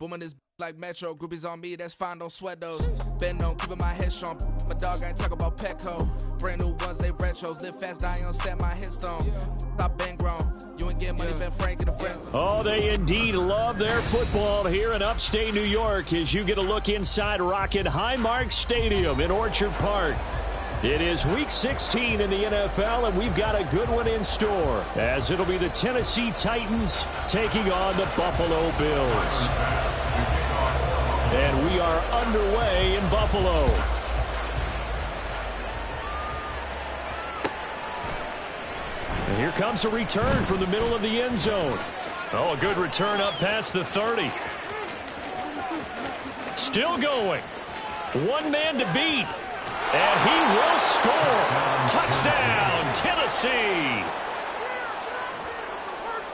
Booming this like Metro, groupies on me, that's fine, don't sweat those. Been on, keeping my head strong. My dog ain't talk about Petco. Brand new ones, they retros. Live fast, die on set, my headstone. Stop been grown. You ain't get money, been Frank and the friends. Oh, they indeed love their football here in upstate New York as you get a look inside Rocket Highmark Stadium in Orchard Park. It is Week 16 in the NFL, and we've got a good one in store, as it'll be the Tennessee Titans taking on the Buffalo Bills. And we are underway in Buffalo. And here comes a return from the middle of the end zone. Oh, a good return up past the 30. Still going. One man to beat. And he will score. Touchdown, Tennessee.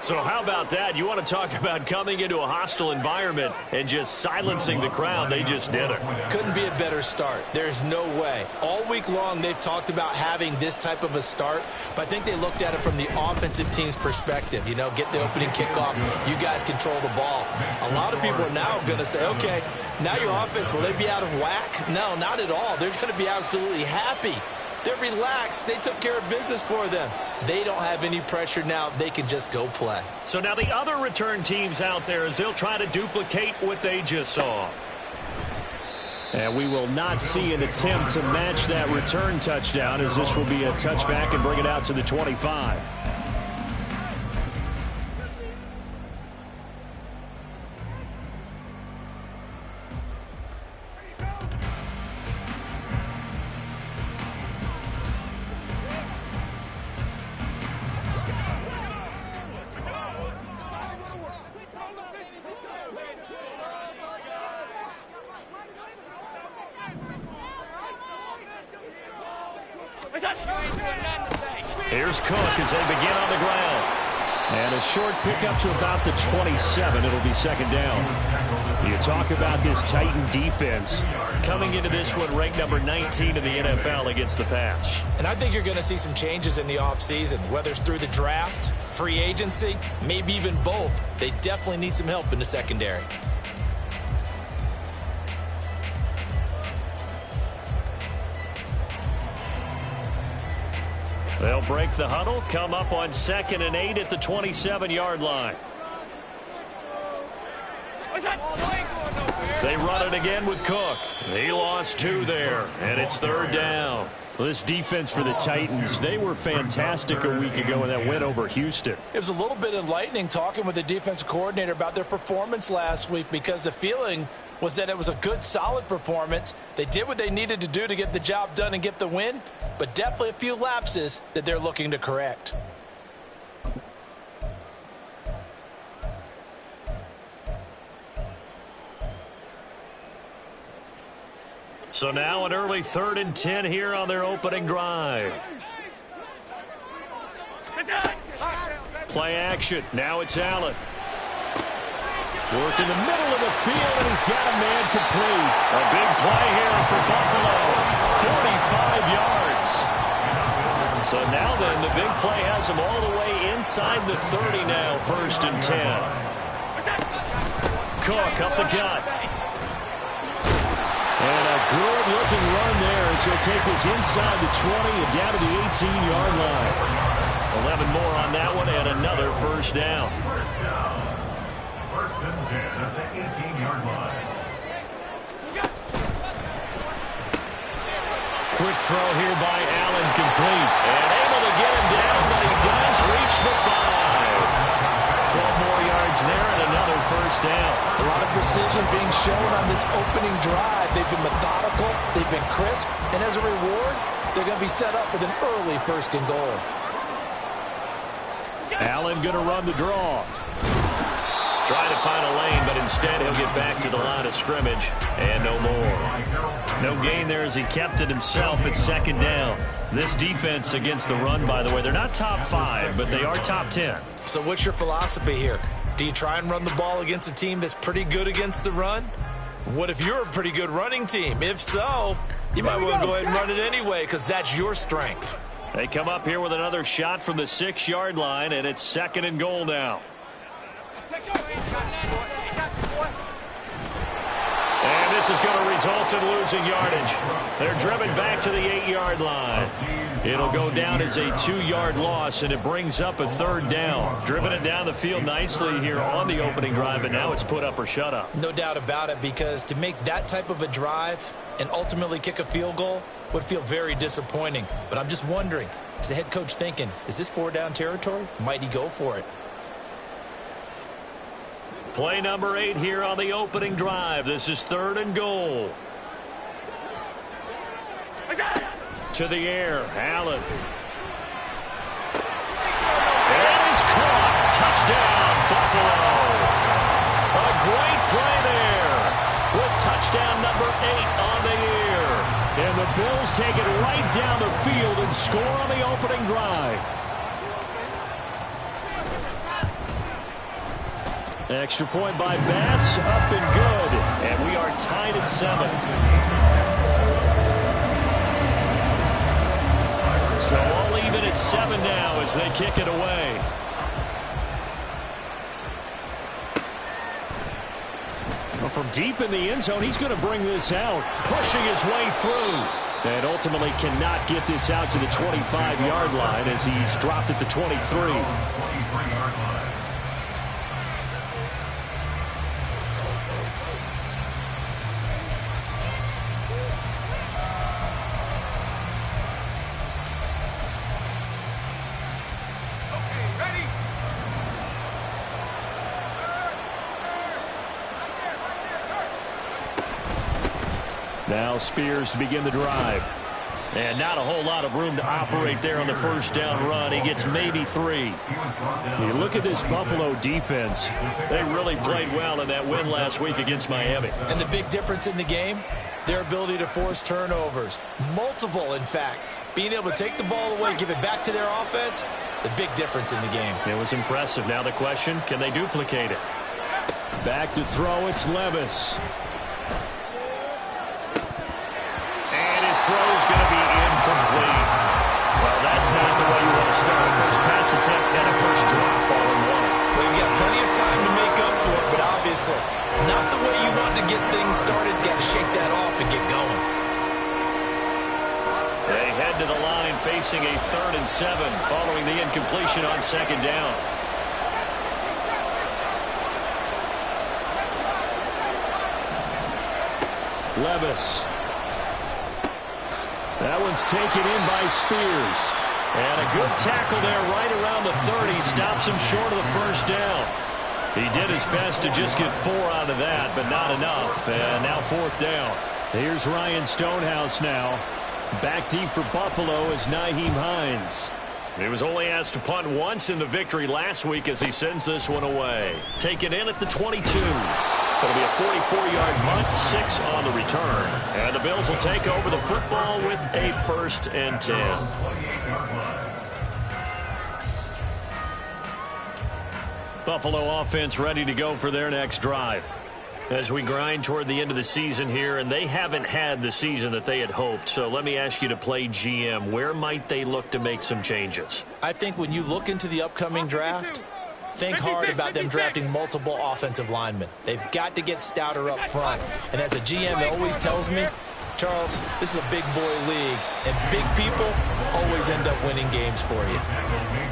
So how about that? You want to talk about coming into a hostile environment and just silencing the crowd. They just did it. Couldn't be a better start. There's no way. All week long, they've talked about having this type of a start, but I think they looked at it from the offensive team's perspective. You know, get the opening kickoff. You guys control the ball. A lot of people are now going to say, okay, now your offense, will they be out of whack? No, not at all. They're going to be absolutely happy. They're relaxed. They took care of business for them. They don't have any pressure now. They can just go play. So now the other return teams out there, as they'll try to duplicate what they just saw. And we will not see an attempt to match that return touchdown, as this will be a touchback and bring it out to the 25. Here's Cook as they begin on the ground. And a short pickup to about the 27. It'll be second down. You talk about this Titan defense. Coming into this one ranked number 19 in the NFL against the pass. And I think you're going to see some changes in the offseason, whether it's through the draft, free agency, maybe even both. They definitely need some help in the secondary. They'll break the huddle, come up on 2nd and 8 at the 27-yard line. They run it again with Cook. He lost 2 there, and it's 3rd down. This defense for the Titans, they were fantastic a week ago in that win over Houston. It was a little bit enlightening talking with the defensive coordinator about their performance last week, because the feeling was that it was a good, solid performance. They did what they needed to do to get the job done and get the win, but definitely a few lapses that they're looking to correct. So now an early 3rd and 10 here on their opening drive. Play action. Now it's Allen. Work in the middle of the field, and he's got a man complete. A big play here for Buffalo. 45 yards. So now then, the big play has him all the way inside the 30 now, 1st and 10. Cook up the gut. And a good-looking run there as he'll take this inside the 20 and down to the 18-yard line. 11 more on that one, and another 1st down. 1st and 10 at the 18-yard line. Quick throw here by Allen, complete. And able to get him down, but he does reach the 5. 12 more yards there and another 1st down. A lot of precision being shown on this opening drive. They've been methodical, they've been crisp, and as a reward, they're going to be set up with an early 1st and goal. Allen going to run the draw. Trying to find a lane, but instead he'll get back to the line of scrimmage, and no more. No gain there as he kept it himself at 2nd down. This defense against the run, by the way, they're not top 5, but they are top 10. So what's your philosophy here? Do you try and run the ball against a team that's pretty good against the run? What if you're a pretty good running team? If so, you might want to go ahead and run it anyway, because that's your strength. They come up here with another shot from the 6-yard line, and it's 2nd and goal now. this is going to result in losing yardage. They're driven back to the 8-yard line. It'll go down as a 2-yard loss, and it brings up a third down. Driven it down the field nicely here on the opening drive, and now it's put up or shut up. No doubt about it, because to make that type of a drive and ultimately kick a field goal would feel very disappointing. But I'm just wondering, is the head coach thinking, is this 4-down territory? Might he go for it? Play number 8 here on the opening drive. This is 3rd and goal. To the air, Allen. And he's caught. Touchdown, Buffalo. A great play there with touchdown number 8 on the year. And the Bills take it right down the field and score on the opening drive. Extra point by Bass, up and good. And we are tied at 7. So all even at 7 now as they kick it away. Well, from deep in the end zone, he's going to bring this out, pushing his way through. And ultimately cannot get this out to the 25-yard line as he's dropped at the 23. 23-yard line. Now Spears to begin the drive. And not a whole lot of room to operate there on the first down run. He gets maybe 3. You look at this Buffalo defense. They really played well in that win last week against Miami. And the big difference in the game, their ability to force turnovers. Multiple, in fact. Being able to take the ball away, give it back to their offense, the big difference in the game. It was impressive. Now the question, can they duplicate it? Back to throw, it's Levis. Throw's going to be incomplete. Well, that's not the way you want to start a first pass attempt and a first drop all in one. Well, you've got plenty of time to make up for it, but obviously not the way you want to get things started. Got to shake that off and get going. They head to the line facing a 3rd and 7 following the incompletion on 2nd down. Levis. That one's taken in by Spears. And a good tackle there right around the 30. Stops him short of the first down. He did his best to just get 4 out of that, but not enough. And now 4th down. Here's Ryan Stonehouse now. Back deep for Buffalo is Nyheim Hines. He was only asked to punt once in the victory last week as he sends this one away. Taken in at the 22. It'll be a 44-yard punt, 6 on the return. And the Bills will take over the football with a 1st and 10. Buffalo offense ready to go for their next drive. As we grind toward the end of the season here, and they haven't had the season that they had hoped. So let me ask you to play GM. Where might they look to make some changes? I think when you look into the upcoming draft, think hard about them drafting multiple offensive linemen. They've got to get stouter up front. And as a GM always tells me, Charles, this is a big boy league, and big people always end up winning games for you.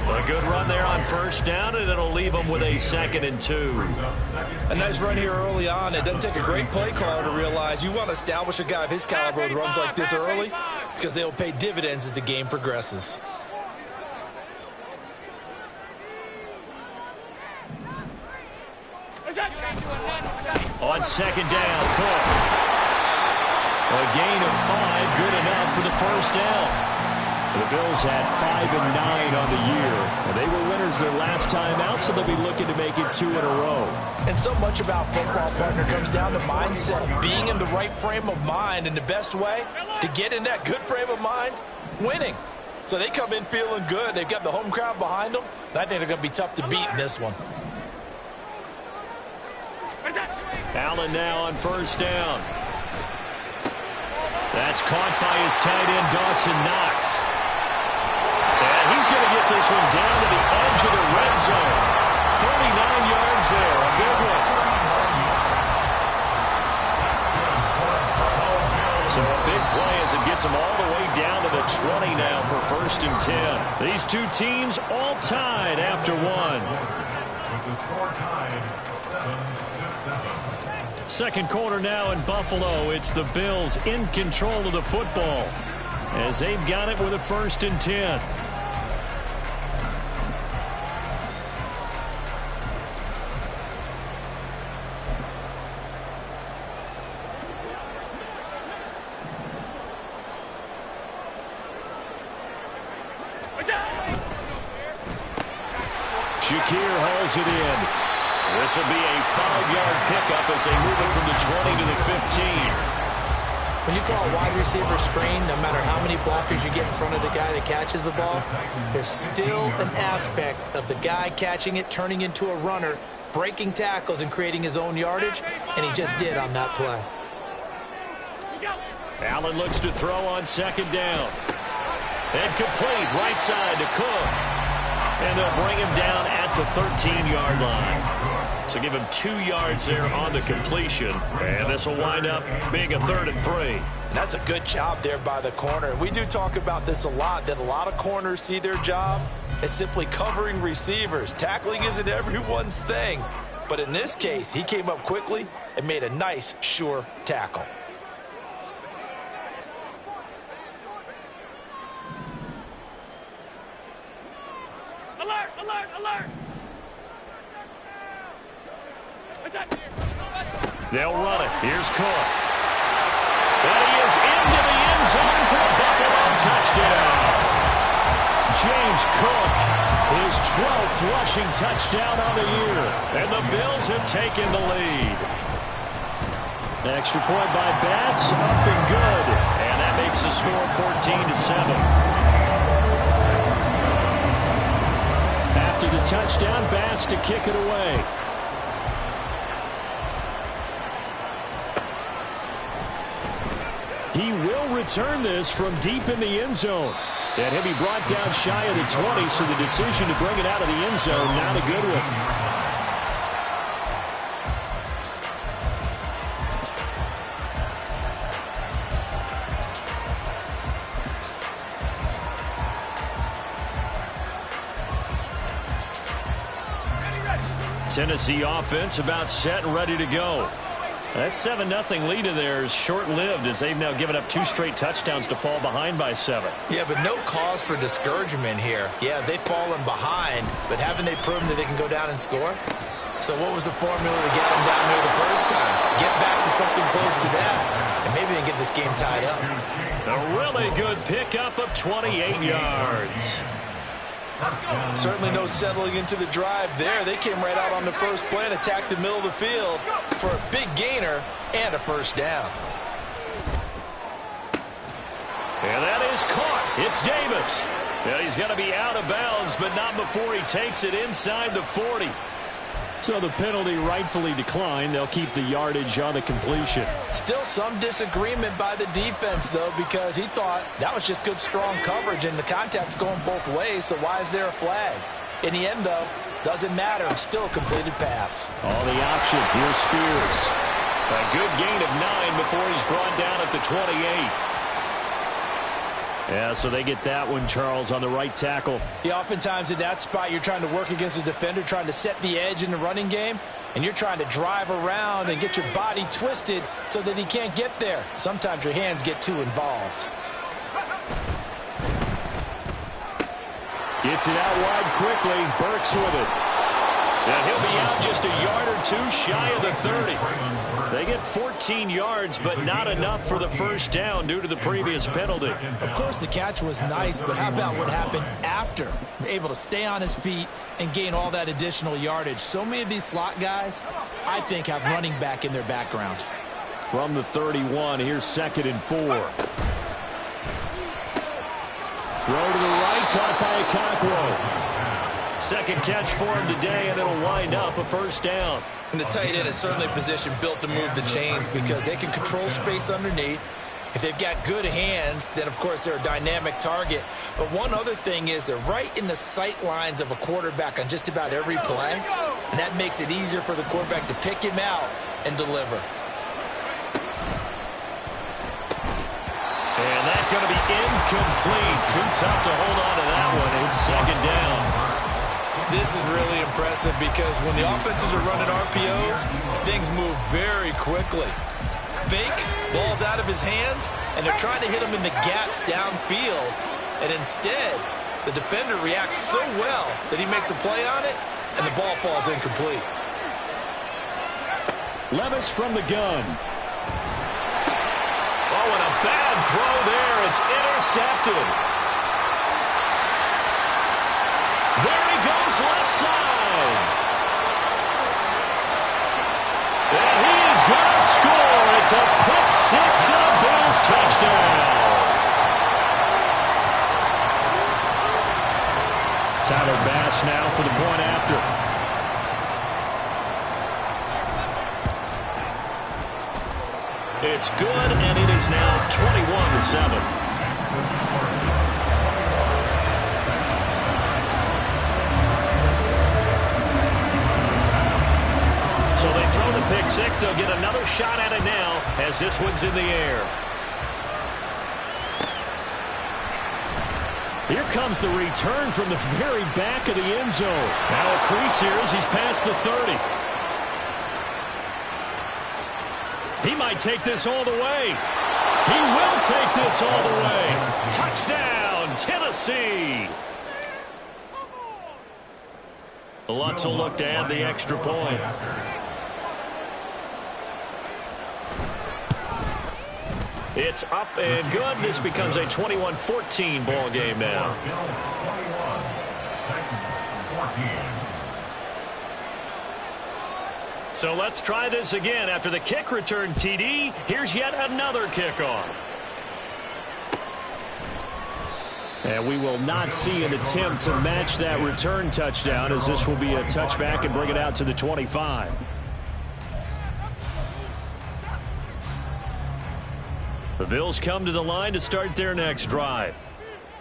A good run there on 1st down, and it'll leave them with a 2nd and 2. A nice run here early on. It doesn't take a great play caller to realize you want to establish a guy of his caliber with runs like this early, because they'll pay dividends as the game progresses. On 2nd down, Cook. A gain of 5, good enough for the first down. The Bills had 5 and 9 on the year. And they were winners their last time out, so they'll be looking to make it 2 in a row. And so much about football, partner, comes down to mindset. Being in the right frame of mind, and the best way to get in that good frame of mind, winning. So they come in feeling good. They've got the home crowd behind them. And I think they're going to be tough to beat in this one. Allen now on 1st down. That's caught by his tight end, Dawson Knox. And he's going to get this one down to the edge of the red zone. 39 yards there, a big one. So a big play as it gets them all the way down to the 20 now for 1st and 10. These two teams all tied after one. With the score tied 7-7. Second quarter now in Buffalo. It's the Bills in control of the football as they've got it with a 1st and 10. Shakir hauls it in. This will be a 5-yard pickup as they move it from the 20 to the 15. When you call a wide receiver screen, no matter how many blockers you get in front of the guy that catches the ball, there's still an aspect of the guy catching it, turning into a runner, breaking tackles and creating his own yardage, and he just did on that play. Allen looks to throw on 2nd down. And complete right side to Cook. And they'll bring him down at the 13-yard line. So give him 2 yards there on the completion. And this will wind up being a 3rd and 3. That's a good job there by the corner. We do talk about this a lot, that a lot of corners see their job as simply covering receivers. Tackling isn't everyone's thing. But in this case, he came up quickly and made a nice, sure tackle. Alert! Alert! Alert! They'll run it. Here's Cook. And he is into the end zone for a Buffalo touchdown. James Cook, his 12th rushing touchdown on the year. And the Bills have taken the lead. Extra point by Bass, up and good. And that makes the score 14-7. After the touchdown, Bass to kick it away. He will return this from deep in the end zone. And he'll be brought down shy of the 20, so the decision to bring it out of the end zone, not a good one. Tennessee offense about set and ready to go. That 7-0 lead of theirs short-lived as they've now given up 2 straight touchdowns to fall behind by 7. Yeah, but no cause for discouragement here. Yeah, they've fallen behind, but haven't they proven that they can go down and score? So what was the formula to get them down there the first time? Get back to something close to that, and maybe they get this game tied up. A really good pickup of 28 yards. Certainly no settling into the drive there. They came right out on the first play and attacked the middle of the field for a big gainer and a first down. And that is caught. It's Davis. Yeah, he's going to be out of bounds, but not before he takes it inside the 40. So the penalty rightfully declined. They'll keep the yardage on the completion. Still some disagreement by the defense, though, because he thought that was just good, strong coverage, and the contact's going both ways, so why is there a flag? In the end, though, doesn't matter. Still a completed pass. Oh, the option. Here's Spears. A good gain of 9 before he's brought down at the 28. Yeah, so they get that one, Charles, on the right tackle. Yeah, oftentimes in that spot, you're trying to work against a defender, trying to set the edge in the running game, and you're trying to drive around and get your body twisted so that he can't get there. Sometimes your hands get too involved. Gets it out wide quickly. Burks with it. And he'll be out just a yard or 2 shy of the 30. They get 14 yards, but not enough for the first down due to the previous penalty. Of course, the catch was nice, but how about what happened after? Able to stay on his feet and gain all that additional yardage. So many of these slot guys, I think, have running back in their background. From the 31, here's 2nd and 4. Throw to the right, caught by Okonkwo. Second catch for him today, and it'll wind up a first down. And the tight end is certainly a position built to move the chains because they can control space underneath. If they've got good hands, then, of course, they're a dynamic target. But one other thing is they're right in the sight lines of a quarterback on just about every play, and that makes it easier for the quarterback to pick him out and deliver. And that's going to be incomplete. Too tough to hold on to that one. It's second down. This is really impressive because when the offenses are running RPOs, things move very quickly. Fake, ball's out of his hands, and they're trying to hit him in the gaps downfield. And instead, the defender reacts so well that he makes a play on it, and the ball falls incomplete. Levis from the gun. Oh, and a bad throw there. It's intercepted. There he goes, left side. And he is going to score. It's a pick six and a Bills touchdown. Tyler Bass now for the point after. It's good, and it is now 21-7. So they throw the pick six. They'll get another shot at it now as this one's in the air. Here comes the return from the very back of the end zone. Now a crease here as he's past the 30. He might take this all the way. He will take this all the way. Touchdown, Tennessee. Lots will look to add the extra point. It's up and good. This becomes a 21-14 ball game now. Bills 21, Titans 14. So let's try this again. After the kick return TD, here's yet another kickoff. And we will not see an attempt to match that return touchdown, as this will be a touchback and bring it out to the 25. The Bills come to the line to start their next drive.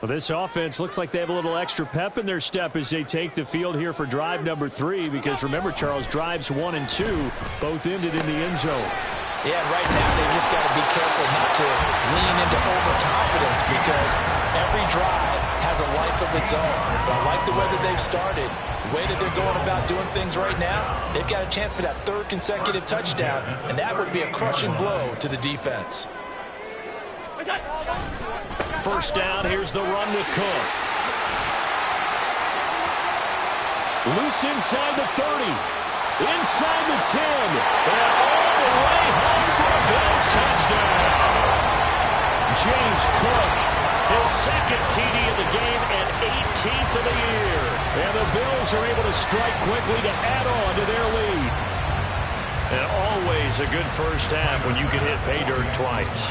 Well, this offense looks like they have a little extra pep in their step as they take the field here for drive number 3, because remember, Charles, drives 1 and 2 both ended in the end zone. Yeah, right now they just got to be careful not to lean into overconfidence, because every drive has a life of its own. But I like the way that they've started, the way that they're going about doing things right now. They've got a chance for that 3rd consecutive touchdown, and that would be a crushing blow to the defense. First down, here's the run with Cook. Loose inside the 30. Inside the 10. And all the way home for a Bills touchdown. James Cook, his 2nd TD of the game and 18th of the year. And the Bills are able to strike quickly to add on to their lead. And always a good first half when you can hit pay dirt twice.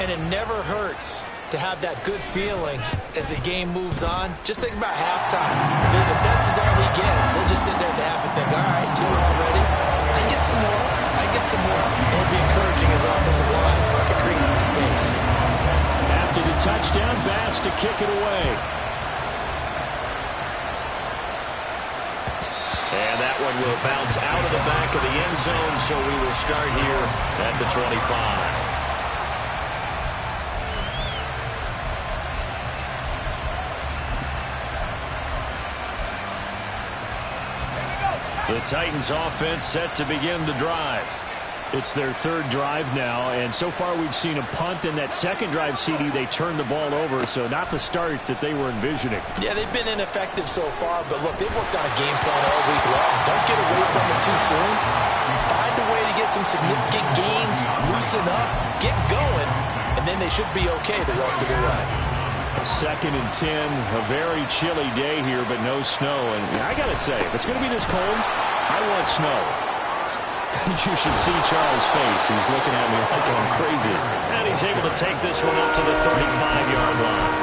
And it never hurts to have that good feeling as the game moves on. Just think about halftime. If that's all he gets, he'll just sit there at the half and think, all right, 2 already. I get some more. I get some more. It'll be encouraging as offensive line to create some space. After the touchdown, Bass to kick it away. And that one will bounce out of the back of the end zone, so we will start here at the 25. The Titans offense set to begin the drive. It's their 3rd drive now, and so far we've seen a punt. In that 2nd drive, CD, they turned the ball over, so not the start that they were envisioning. Yeah, they've been ineffective so far, but look, they've worked on a game plan all week long. Don't get away from it too soon. Find a way to get some significant gains, loosen up, get going, and then they should be okay the rest of the way. 2nd and 10, a very chilly day here, but no snow. And I got to say, if it's going to be this cold, I want snow. You should see Charles' face. He's looking at me like I'm crazy. And he's able to take this one up to the 35-yard line.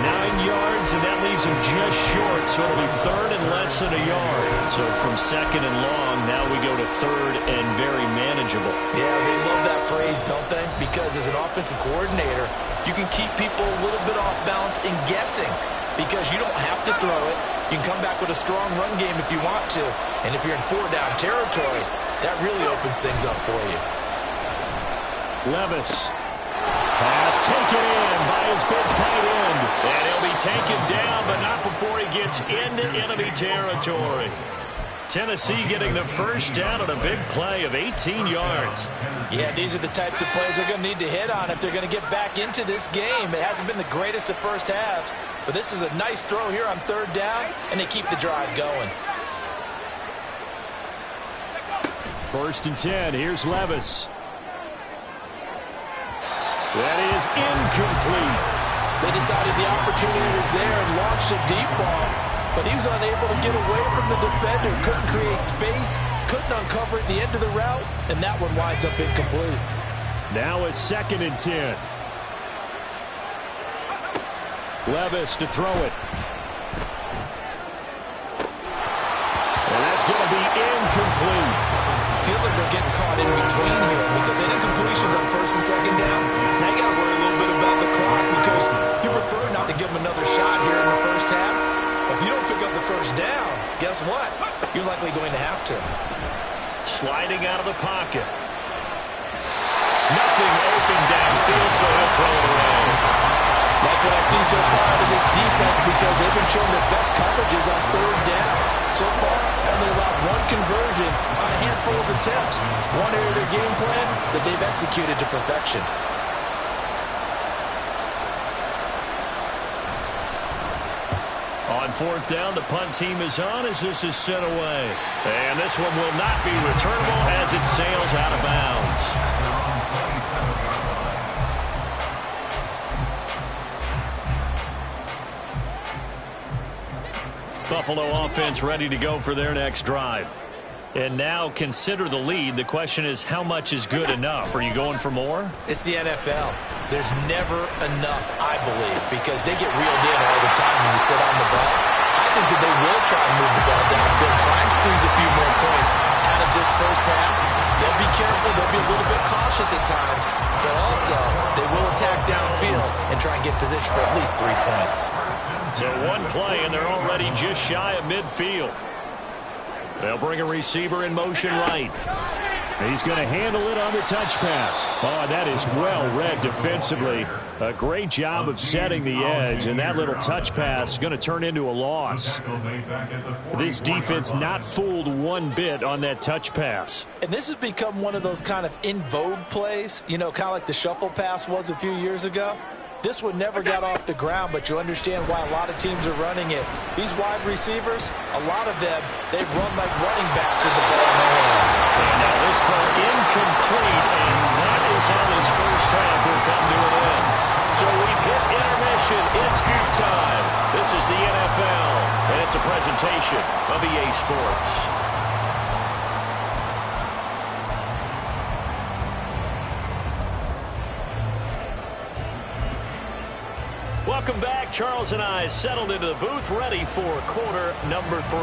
9 yards, and that leaves him just short, so it'll be 3rd and less than a yard. So from 2nd and long, now we go to 3rd and very manageable. Yeah, they love that phrase, don't they? Because as an offensive coordinator, you can keep people a little bit off balance and guessing, because you don't have to throw it. You can come back with a strong run game if you want to. And if you're in 4-down territory, that really opens things up for you. Levis. Pass pass taken in by his big tight end. And he'll be taken down, but not before he gets into enemy territory. Tennessee getting the first down on a big play of 18 yards. Yeah, these are the types of plays they're going to need to hit on if they're going to get back into this game. It hasn't been the greatest of first halves, but this is a nice throw here on third down, and they keep the drive going. 1st and 10. Here's Levis. That is incomplete. They decided the opportunity was there and launched a deep ball, but he was unable to get away from the defender, couldn't create space, couldn't uncover at the end of the route, and that one winds up incomplete. Now a 2nd and 10. Levis to throw it. And that's going to be incomplete. Feels like they're getting caught in between here because they did completions on 1st and 2nd down. Now you got to worry a little bit about the clock because you prefer not to give them another shot here in the first half. But if you don't pick up the first down, guess what? You're likely going to have to. Sliding out of the pocket. Nothing open downfield, so he'll throw it away. Like what I see so far out of this defense because they've been showing their best coverages on 3rd down. So far, only allowed one conversion on a handful of attempts. One area of their game plan that they've executed to perfection. On 4th down, the punt team is on as this is sent away. And this one will not be returnable as it sails out of bounds. Buffalo offense ready to go for their next drive. And now consider the lead. The question is, how much is good enough? Are you going for more? It's the NFL. There's never enough, I believe, because they get reeled in all the time when you sit on the ball. I think that they will try and move the ball downfield, try and squeeze a few more points out of this first half. They'll be careful. They'll be a little bit cautious at times, but also they will attack downfield and try and get position for at least 3 points. So one play, and they're already just shy of midfield. They'll bring a receiver in motion right. He's going to handle it on the touch pass. Oh, that is well read defensively. A great job of setting the edge, and that little touch pass is going to turn into a loss. This defense not fooled one bit on that touch pass. And this has become one of those kind of in vogue plays, you know, kind of like the shuffle pass was a few years ago. This one never got off the ground, but you understand why a lot of teams are running it. These wide receivers, a lot of them, they run like running backs with the ball in their hands. And now this throw incomplete, and that is how this first half will come to an end. So we've hit intermission. It's goof time. This is the NFL, and it's a presentation of EA Sports. Welcome back. Charles and I settled into the booth, ready for quarter number 3.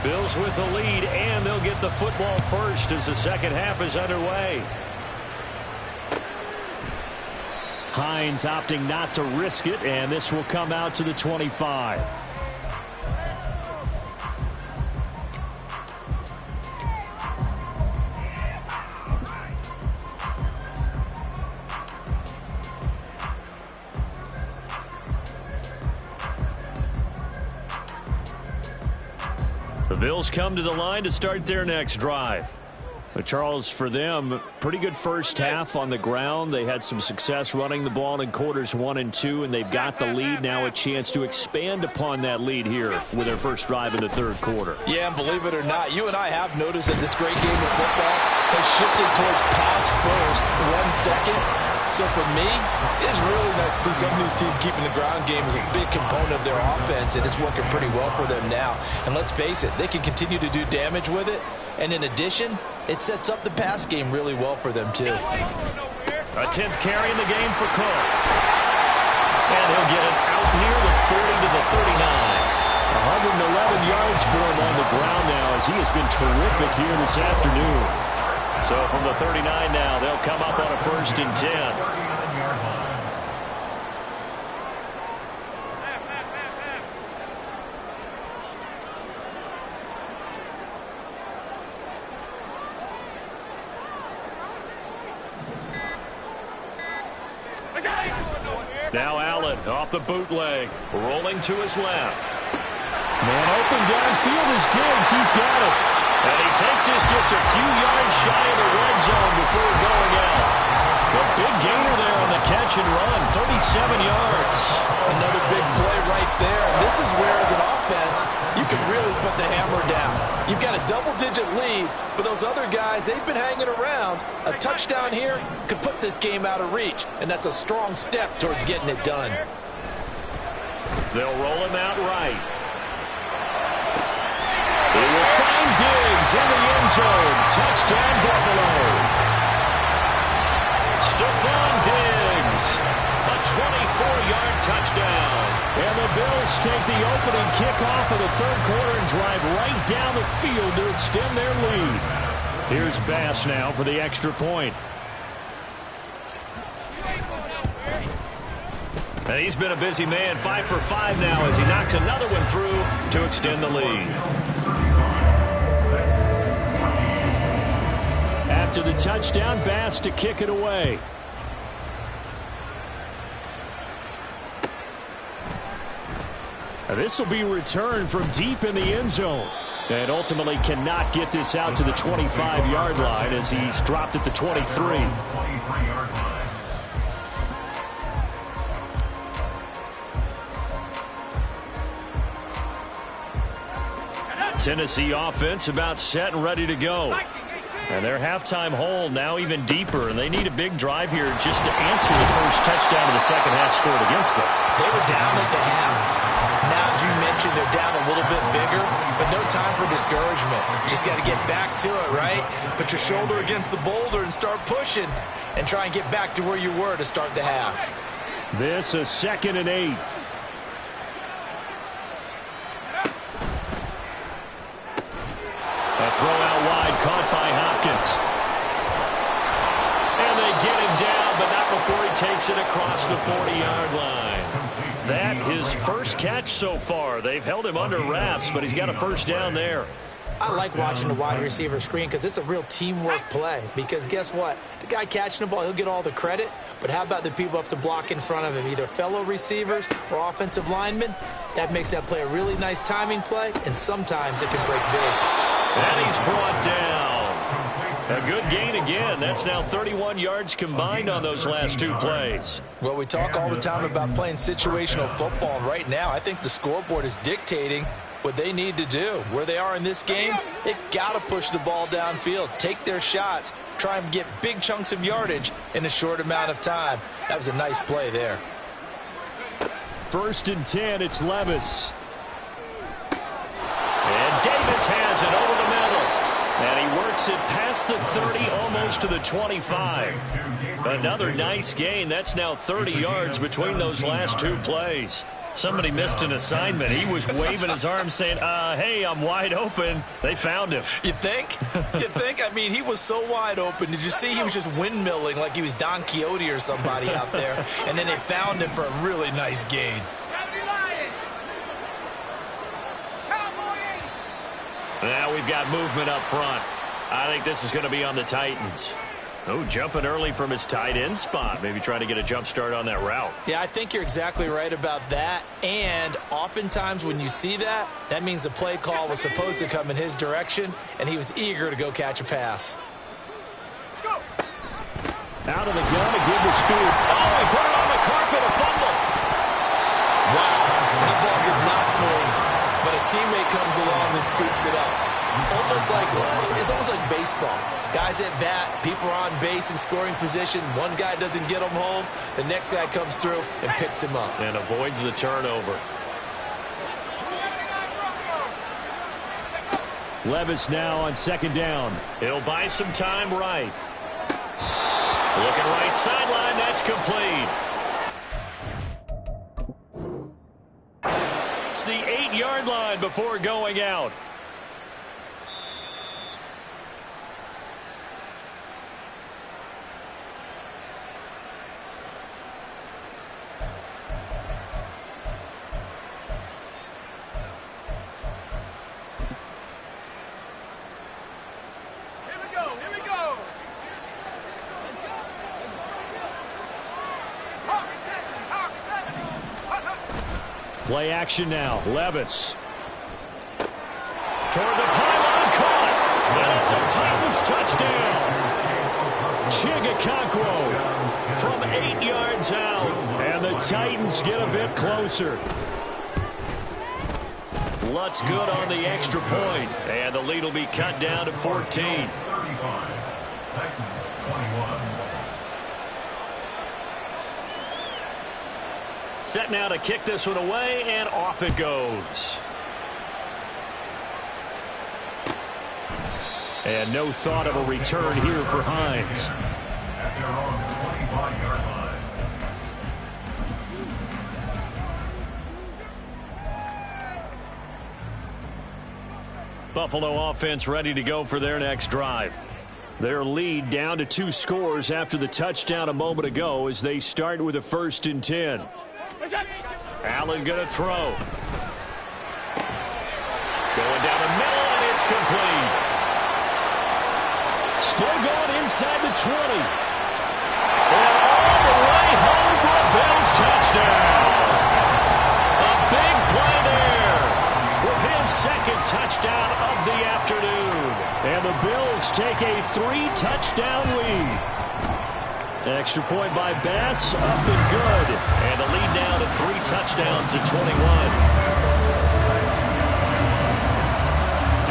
Bills with the lead, and they'll get the football first as the second half is underway. Hines opting not to risk it, and this will come out to the 25. The Bills come to the line to start their next drive. But Charles, for them, pretty good first half on the ground. They had some success running the ball in quarters 1 and 2, and they've got the lead. Now a chance to expand upon that lead here with their first drive in the third quarter. Yeah, and believe it or not, you and I have noticed that this great game of football has shifted towards pass first, 1 second. So for me, it's really nice to see some of these teams keeping the ground game as a big component of their offense, and it's working pretty well for them now. And let's face it, they can continue to do damage with it. And in addition, it sets up the pass game really well for them, too. A 10th carry in the game for Cook. And he'll get it out near the 40 to the 39. 111 yards for him on the ground now as he has been terrific here this afternoon. So from the 39 now, they'll come up on a 1st and 10. Now Allen off the bootleg, rolling to his left. Man open downfield is Diggs. He's got it. And he takes this just a few yards shy of the red zone before going out. The big gainer there on the catch and run, 37 yards. Another big play right there. And this is where, as an offense, you can really put the hammer down. You've got a double-digit lead, but those other guys, they've been hanging around. A touchdown here could put this game out of reach, and that's a strong step towards getting it done. They'll roll him out right. He will find Diggs in the end zone. Touchdown, Buffalo. Stephon Diggs, a 24-yard touchdown. And the Bills take the opening kickoff of the third quarter and drive right down the field to extend their lead. Here's Bass now for the extra point. And he's been a busy man, 5 for 5 now as he knocks another one through to extend the lead. After the touchdown, Bass to kick it away. This will be returned from deep in the end zone. And ultimately cannot get this out to the 25-yard line as he's dropped at the 23. Tennessee offense about set and ready to go. And their halftime hole now even deeper, and they need a big drive here just to answer the first touchdown of the second half scored against them. They were down at the half. Now, as you mentioned, they're down a little bit bigger, but no time for discouragement. Just got to get back to it, right? Put your shoulder against the boulder and start pushing and try and get back to where you were to start the half. This is 2nd and 8. A throw out wide, caught by Hopkins. And they get him down, but not before he takes it across the 40-yard line. That his first catch so far. They've held him under wraps, but he's got a first down there. I like watching the wide receiver screen because it's a real teamwork play. Because guess what? The guy catching the ball, he'll get all the credit. But how about the people up to block in front of him, either fellow receivers or offensive linemen? That makes that play a really nice timing play, and sometimes it can break big. And he's brought down. A good gain again. That's now 31 yards combined on those last two plays. Well, we talk all the time about playing situational football. And right now, I think the scoreboard is dictating what they need to do. Where they are in this game, they've got to push the ball downfield, take their shots, try and get big chunks of yardage in a short amount of time. That was a nice play there. 1st and 10, it's Levis. And Davis has it over the middle. And he works it past the 30, almost to the 25. Another nice gain. That's now 30 yards between those last two plays. Somebody missed an assignment. He was waving his arms saying, hey, I'm wide open. They found him. You think? You think? I mean, he was so wide open. Did you see he was just windmilling like he was Don Quixote or somebody out there? And then they found him for a really nice gain. Now we've got movement up front. I think this is going to be on the Titans. Oh, jumping early from his tight end spot. Maybe trying to get a jump start on that route. Yeah, I think you're exactly right about that. And oftentimes when you see that, that means the play call was supposed to come in his direction, and he was eager to go catch a pass. Let's go. Out of the gun to give the speed. Oh, he put it on the carpet, a fumble. Wow, that ball is not full, but a teammate comes along and scoops it up. It's almost like baseball. Guys at bat, people are on base in scoring position. One guy doesn't get him home. The next guy comes through and picks him up. And avoids the turnover. Levis now on 2nd down. He'll buy some time right. Looking right sideline, that's complete. It's the 8-yard line before going out. Play action now. Levis. Toward the pylon, caught. And it's a Titans touchdown. Chigakakwo from 8 yards out. And the Titans get a bit closer. Lutz good on the extra point. And the lead will be cut down to 14. 35. Titans 21. Set now to kick this one away, and off it goes. And no thought of a return here for Hines. At their own 25-yard line. Buffalo offense ready to go for their next drive. Their lead down to 2 scores after the touchdown a moment ago as they start with a 1st and 10. Allen going to throw. Going down the middle, and it's complete. Still going inside the 20. And all the way home for a Bills touchdown. A big play there with his 2nd touchdown of the afternoon. And the Bills take a 3-touchdown lead. Extra point by Bass, up and good. And the lead now to 3 touchdowns at 21.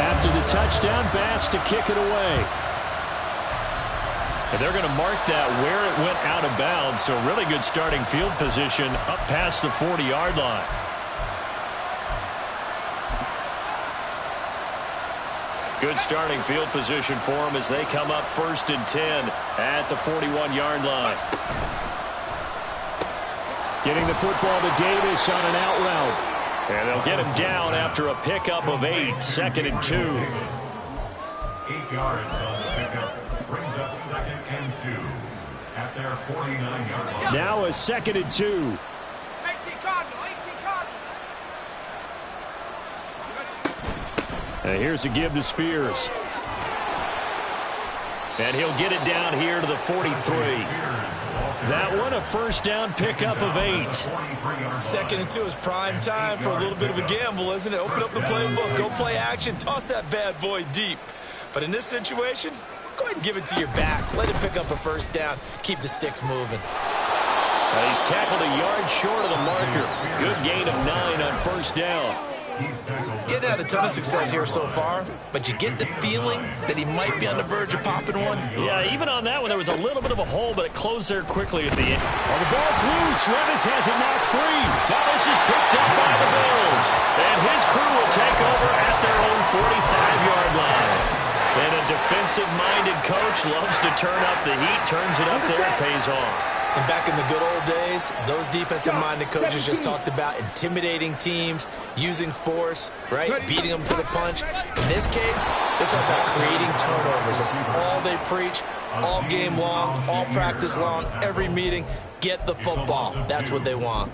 After the touchdown, Bass to kick it away. And they're going to mark that where it went out of bounds, so really good starting field position up past the 40-yard line. Good starting field position for them as they come up 1st and 10 at the 41-yard line. Getting the football to Davis on an out route. And they'll get him down after a pickup of 8, 2nd and 2. 8 yards on the pickup. Brings up 2nd and 2 at their 49-yard line. Now a 2nd and 2. 18 Cardinal. And here's a give to Spears. And he'll get it down here to the 43. That one a 1st down pickup of 8. 2nd and 2 is prime time for a little bit of a gamble, isn't it? Open up the playbook, go play action, toss that bad boy deep. But in this situation, go ahead and give it to your back. Let him pick up a 1st down. Keep the sticks moving. He's tackled a yard short of the marker. Good gain of 9 on 1st down. Getting out a ton of success here so far, but you get the feeling that he might be on the verge of popping one. Yeah, even on that one, there was a little bit of a hole, but it closed there quickly at the end. Well, the ball's loose. Levis has it knocked free. Now this is picked up by the Bills. And his crew will take over at their own 45-yard line. And a defensive-minded coach loves to turn up the heat, turns it up there, pays off. And back in the good old days, those defensive-minded coaches just talked about intimidating teams, using force, right, beating them to the punch. In this case, they're talking about creating turnovers. That's all they preach, all game long, all practice long, every meeting. Get the football. That's what they want.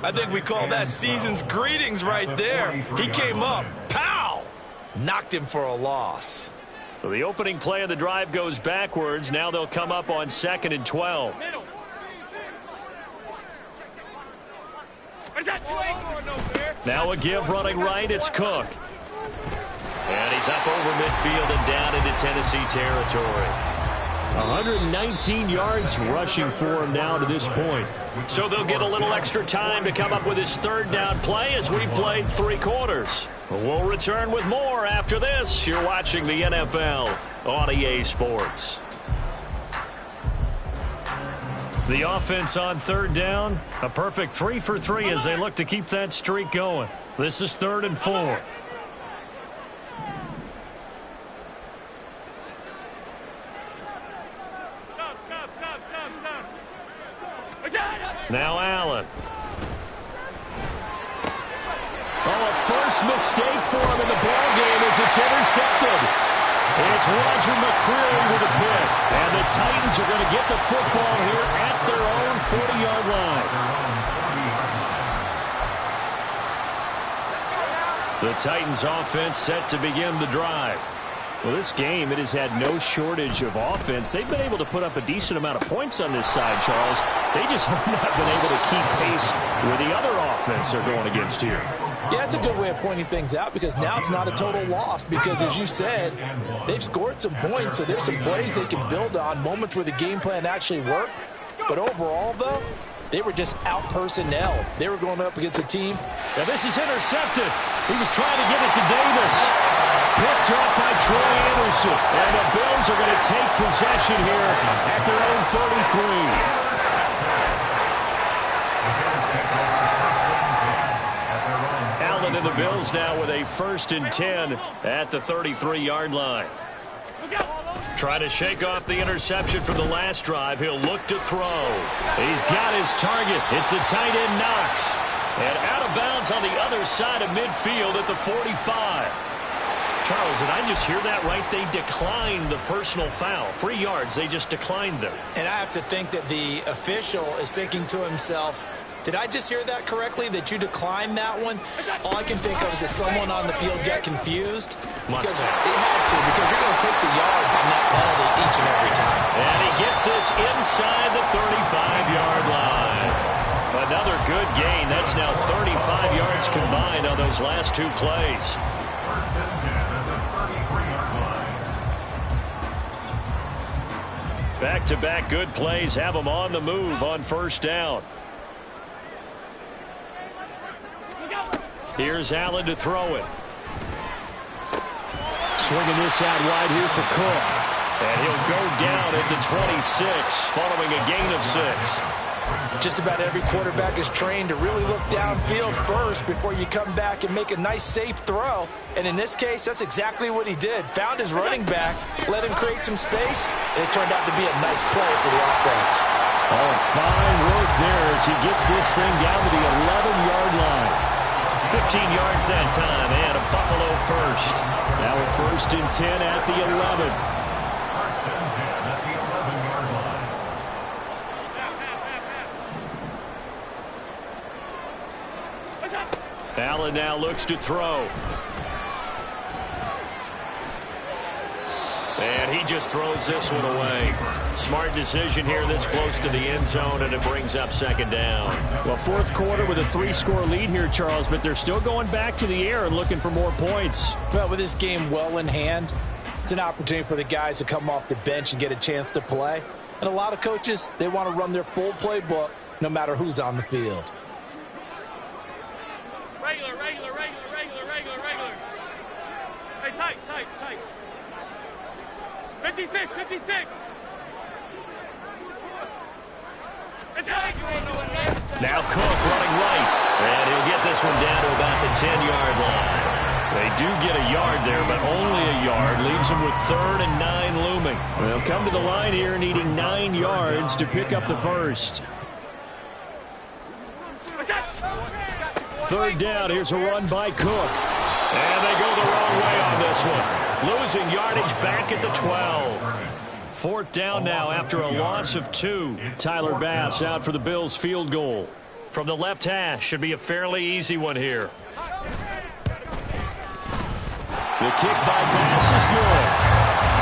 I think we call that season's greetings right there. He came up, pow, knocked him for a loss. So the opening play of the drive goes backwards. Now they'll come up on 2nd and 12. Now a give running right. It's Cook. And he's up over midfield and down into Tennessee territory. 119 yards rushing for him now to this point. So they'll get a little extra time to come up with his 3rd down play as we've played 3 quarters. We'll return with more after this. You're watching the NFL on EA Sports. The offense on 3rd down, a perfect 3 for 3 as they look to keep that streak going. This is 3rd and 4. Now Allen. Oh, a first mistake for him in the ball game as it's intercepted. It's Roger McCreary with a pick. And the Titans are going to get the football here at their own 40-yard line. The Titans offense set to begin the drive. Well, this game, it has had no shortage of offense. They've been able to put up a decent amount of points on this side, Charles. They just have not been able to keep pace with the other offense they're going against here. Yeah, it's a good way of pointing things out because now it's not a total loss because, as you said, they've scored some points, so there's some plays they can build on, moments where the game plan actually worked. But overall, though, they were just out-personnel. They were going up against a team. Now this is intercepted. He was trying to get it to Davis. Picked off by Troy Anderson. And the Bills are going to take possession here at their own 33. Allen and the Bills now with a 1st and 10 at the 33-yard line. Trying to shake off the interception from the last drive. He'll look to throw. He's got his target. It's the tight end Knox. And out of bounds on the other side of midfield at the 45. Charles, did I just hear that right? They declined the personal foul. 3 yards, they just declined them. And I have to think that the official is thinking to himself, did I just hear that correctly, that you declined that one? All I can think of is that someone on the field got confused. Because it had to, because you're going to take the yards on that penalty each and every time. And he gets this inside the 35-yard line. Another good gain. That's now 35 yards combined on those last 2 plays. Back-to-back good plays have them on the move on 1st down. Here's Allen to throw it. Swinging this out wide here for Cook. And he'll go down at the 26 following a gain of 6. Just about every quarterback is trained to really look downfield first before you come back and make a nice, safe throw. And in this case, that's exactly what he did. Found his running back, let him create some space, and it turned out to be a nice play for the offense. Oh, fine work there as he gets this thing down to the 11-yard line. 15 yards that time, and a Buffalo first. Now a 1st and 10 at the 11. Allen now looks to throw. And he just throws this one away. Smart decision here this close to the end zone, and it brings up 2nd down. Well, 4th quarter with a 3-score lead here, Charles, but they're still going back to the air and looking for more points. Well, with this game well in hand, it's an opportunity for the guys to come off the bench and get a chance to play. And a lot of coaches, they want to run their full playbook no matter who's on the field. Regular. Hey, tight. 56. Now Cook running right. And he'll get this one down to about the 10-yard line. They do get a yard there, but only a yard. Leaves them with 3rd and 9 looming. They'll come to the line here needing 9 yards to pick up the 1st. 3rd down. Here's a run by Cook. And they go the wrong way on this one. Losing yardage back at the 12. 4th down now after a loss of 2. Tyler Bass out for the Bills field goal. From the left hash, should be a fairly easy one here. The kick by Bass is good.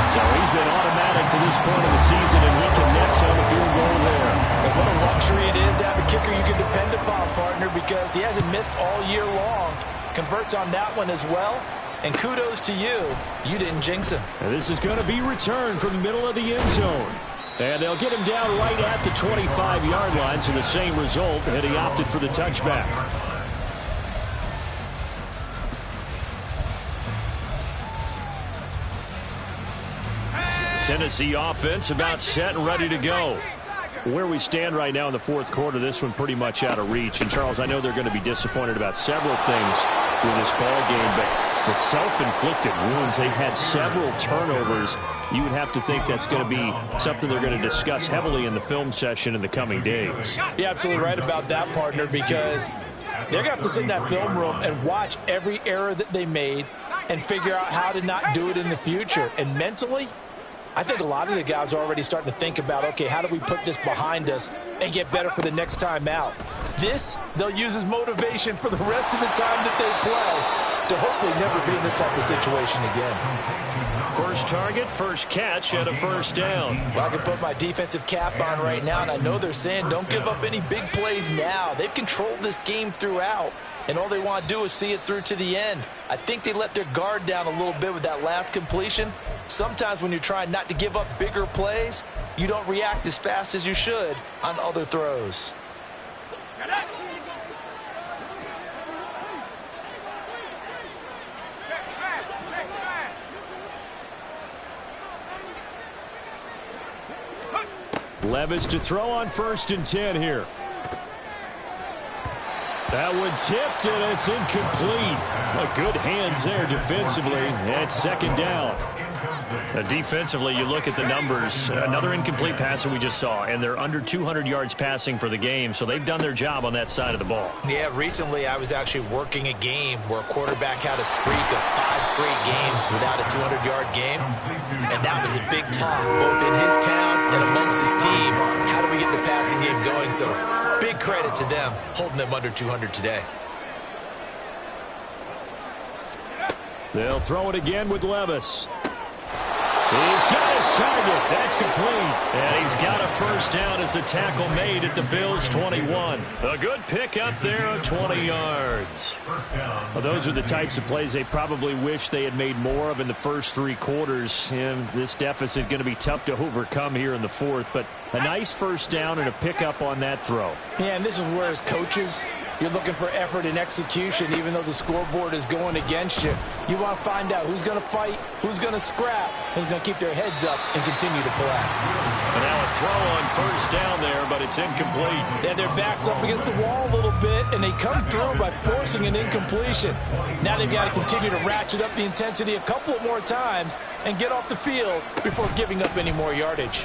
So he's been automatic to this point of the season, and he connects on the field goal there. And what a luxury it is to have a kicker you can depend upon, partner, because he hasn't missed all year long. Converts on that one as well. And kudos to you. You didn't jinx him. And this is going to be returned from the middle of the end zone. And they'll get him down right at the 25-yard line, so the same result, and he opted for the touchback. Tennessee offense about set and ready to go. Where we stand right now in the 4th quarter, this one pretty much out of reach. And, Charles, I know they're going to be disappointed about several things with this ball game, but the self-inflicted wounds, they've had several turnovers. You would have to think that's going to be something they're going to discuss heavily in the film session in the coming days. You're absolutely right about that, partner, because they're going to have to sit in that film room and watch every error that they made and figure out how to not do it in the future. And mentally, I think a lot of the guys are already starting to think about, okay, how do we put this behind us and get better for the next time out? This, they'll use as motivation for the rest of the time that they play to hopefully never be in this type of situation again. First target, first catch, and a first down. Well, I can put my defensive cap on right now, and I know they're saying don't give up any big plays now. They've controlled this game throughout, and all they want to do is see it through to the end. I think they let their guard down a little bit with that last completion. Sometimes when you're trying not to give up bigger plays, you don't react as fast as you should on other throws. Levis to throw on 1st and 10 here. That one tipped, and it's incomplete. Well, good hands there defensively. That's 2nd down. Defensively, you look at the numbers. Another incomplete pass that we just saw, and they're under 200 yards passing for the game, so they've done their job on that side of the ball. Yeah, recently I was actually working a game where a quarterback had a streak of 5 straight games without a 200-yard game, and that was a big talk, both in his town and amongst his team. How do we get the passing game going? So big credit to them, holding them under 200 today. They'll throw it again with Levis. He's got his target. That's complete. And he's got a first down as the tackle made at the Bills' 21. A good pickup there of 20 yards. Well, those are the types of plays they probably wish they had made more of in the first 3 quarters. And this deficit going to be tough to overcome here in the 4th. But a nice first down and a pickup on that throw. Yeah, and this is where as coaches, you're looking for effort and execution, even though the scoreboard is going against you. You want to find out who's going to fight, who's going to scrap, who's going to keep their heads up and continue to play. And now a throw on first down there, but it's incomplete. Yeah, their back's up against the wall a little bit, and they come through by forcing an incompletion. Now they've got to continue to ratchet up the intensity a couple of more times and get off the field before giving up any more yardage.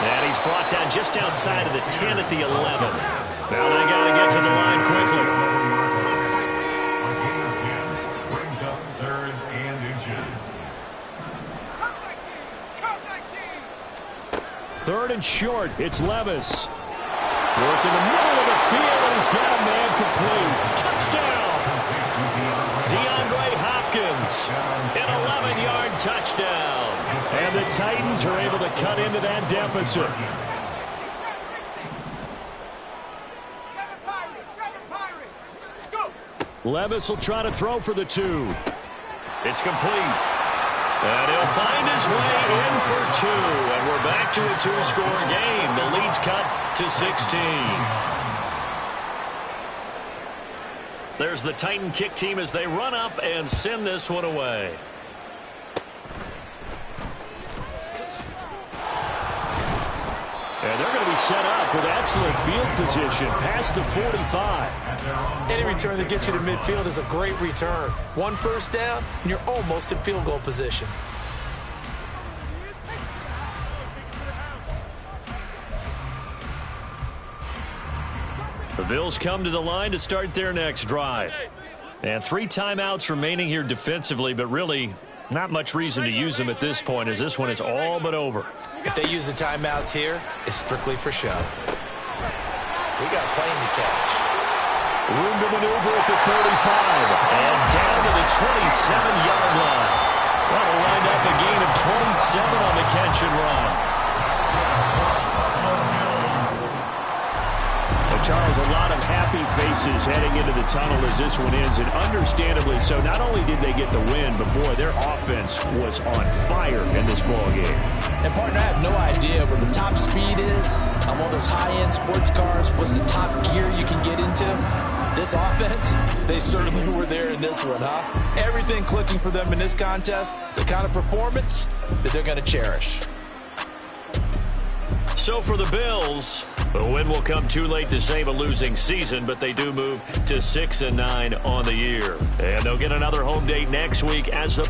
And he's brought down just outside of the 10 at the 11. Now they got to get to the line quickly. Brings up 3rd and inches. 3rd and short. It's Levis. Work in the middle of the field, and he's got a man complete. Touchdown! DeAndre Hopkins. An 11-yard touchdown. And the Titans are able to cut into that deficit. Levis will try to throw for the 2. It's complete. And he'll find his way in for 2. And we're back to a 2-score game. The lead's cut to 16. There's the Titan kick team as they run up and send this one away. And they're going to be set up with excellent field position past the 45. Any return that gets you to midfield is a great return. 1 first down, and you're almost in field goal position. The Bills come to the line to start their next drive. And 3 timeouts remaining here defensively, but really not much reason to use them at this point as this one is all but over. If they use the timeouts here, it's strictly for show. We got a plane to catch. Room to maneuver at the 35. And down to the 27-yard line. That'll wind up a gain of 27 on the catch and run. Charles, a lot of happy faces heading into the tunnel as this one ends, and understandably so. Not only did they get the win, but boy, their offense was on fire in this ball game. And partner, I have no idea what the top speed is on one of those high-end sports cars. What's the top gear you can get into? This offense, they certainly were there in this one, huh? Everything clicking for them in this contest, the kind of performance that they're going to cherish. So for the Bills, the win will come too late to save a losing season, but they do move to 6-9 on the year. And they'll get another home date next week as the